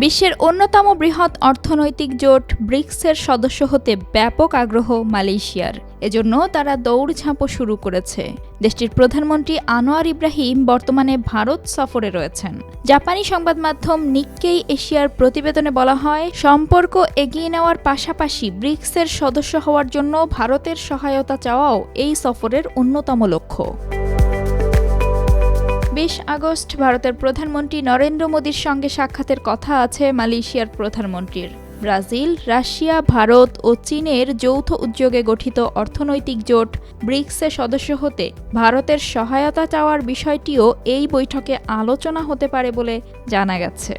বিশ্বের অন্যতম বৃহৎ অর্থনৈতিক জোট ব্রিক্সের সদস্য হতে ব্যাপক আগ্রহ মালয়েশিয়ার। এজন্য তারা দৌড়ঝাঁপও শুরু করেছে। দেশটির প্রধানমন্ত্রী আনোয়ার ইব্রাহিম বর্তমানে ভারত সফরে রয়েছেন। জাপানি সংবাদ মাধ্যম নিক্কেই এশিয়ার প্রতিবেদনে বলা হয়, সম্পর্ক এগিয়ে নেওয়ার পাশাপাশি ব্রিক্সের সদস্য হওয়ার জন্য ভারতের সহায়তা চাওয়াও এই সফরের অন্যতম লক্ষ্য। ২০ আগস্ট ভারতের প্রধানমন্ত্রী নরেন্দ্র মোদীর সঙ্গে সাক্ষাতের কথা আছে মালয়েশিয়ার প্রধানমন্ত্রীর। ব্রাজিল, রাশিয়া, ভারত ও চীনের যৌথ উদ্যোগে গঠিত অর্থনৈতিক জোট ব্রিক্সের সদস্য হতে ভারতের সহায়তা চাওয়ার বিষয়টিও এই বৈঠকে আলোচনা হতে পারে বলে জানা গেছে।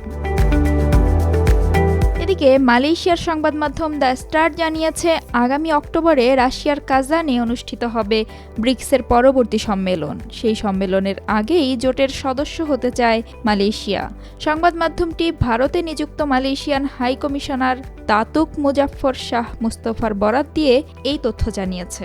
এদিকে মালয়েশিয়ার সংবাদ মাধ্যম দ্য স্টার জানিয়েছে, আগামী অক্টোবরে রাশিয়ার কাজানে অনুষ্ঠিত হবে ব্রিক্সের পরবর্তী সম্মেলন। সেই সম্মেলনের আগেই জোটের সদস্য হতে চায় মালয়েশিয়া। সংবাদ মাধ্যমটি ভারতে নিযুক্ত Malaysian high commissioner Datuk Muzaffar Shah মুস্তফার বরাত দিয়ে এই তথ্য জানিয়েছে।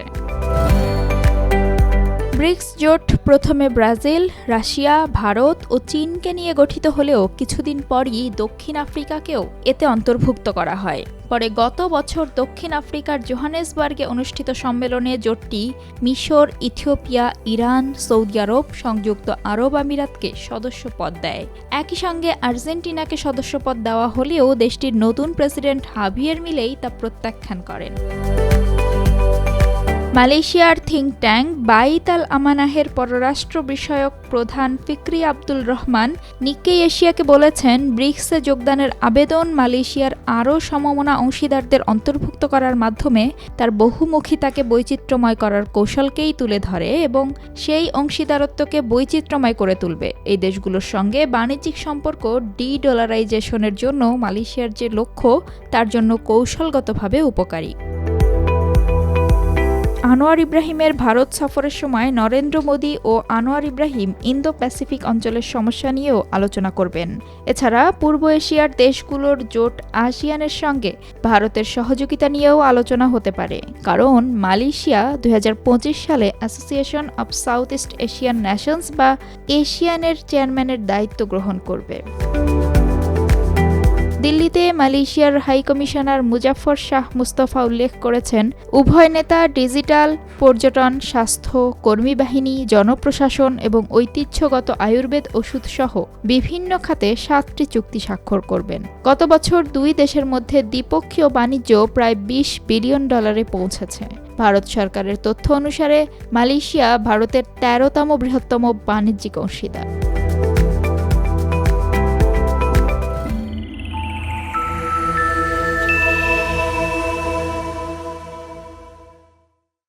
ব্রিক্স জোট প্রথমে ব্রাজিল, রাশিয়া, ভারত ও চীনকে নিয়ে গঠিত হলেও কিছুদিন পরই দক্ষিণ আফ্রিকাকেও এতে অন্তর্ভুক্ত করা হয়। পরে গত বছর দক্ষিণ আফ্রিকার জোহানেসবার্গে অনুষ্ঠিত সম্মেলনে জোটটি মিশর, ইথিওপিয়া, ইরান, সৌদি আরব, সংযুক্ত আরব আমিরাতকে সদস্যপদ দেয়। একই সঙ্গে আর্জেন্টিনাকে সদস্যপদ দেওয়া হলেও দেশটির নতুন প্রেসিডেন্ট হাভিয়ের মিলেই তা প্রত্যাখ্যান করেন। মালয়েশিয়ার থিঙ্ক ট্যাঙ্ক বাইত আল আমানাহের পররাষ্ট্র বিষয়ক প্রধান ফিকরি আব্দুল রহমান নিক্কেই এশিয়াকে বলেছেন, ব্রিক্সে যোগদানের আবেদন মালয়েশিয়ার আরও সমমনা অংশীদারদের অন্তর্ভুক্ত করার মাধ্যমে তার বহুমুখিতাকে বৈচিত্র্যময় করার কৌশলকেই তুলে ধরে এবং সেই অংশীদারত্বকে বৈচিত্র্যময় করে তুলবে। এই দেশগুলোর সঙ্গে বাণিজ্যিক সম্পর্ক ডি-ডলারাইজেশনের জন্য মালয়েশিয়ার যে লক্ষ্য, তার জন্য কৌশলগতভাবে উপকারী। আনোয়ার ইব্রাহিমের ভারত সফরের সময় নরেন্দ্র মোদী ও আনোয়ার ইব্রাহিম ইন্দো প্যাসিফিক অঞ্চলের সমস্যা নিয়েও আলোচনা করবেন। এছাড়া পূর্ব এশিয়ার দেশগুলোর জোট আসিয়ানের সঙ্গে ভারতের সহযোগিতা নিয়েও আলোচনা হতে পারে, কারণ মালয়েশিয়া ২০২৫ সালে association of south east Asian Nations বা এশিয়ানের চেয়ারম্যানের দায়িত্ব গ্রহণ করবে। দিল্লিতে মালয়েশিয়ার হাই কমিশনার মুজাফফর শাহ মুস্তফা উল্লেখ করেছেন, উভয় নেতা ডিজিটাল, পর্যটন, স্বাস্থ্য, কর্মী বাহিনী, জনপ্রশাসন এবং ঐতিহ্যগত আয়ুর্বেদ ওষুধসহ বিভিন্ন খাতে ৭টি চুক্তি স্বাক্ষর করবেন। গত বছর দুই দেশের মধ্যে দ্বিপক্ষীয় বাণিজ্য প্রায় $২০ বিলিয়ন পৌঁছেছে। ভারত সরকারের তথ্য অনুসারে মালয়েশিয়া ভারতের ১৩তম বৃহত্তম বাণিজ্যিক অংশীদার।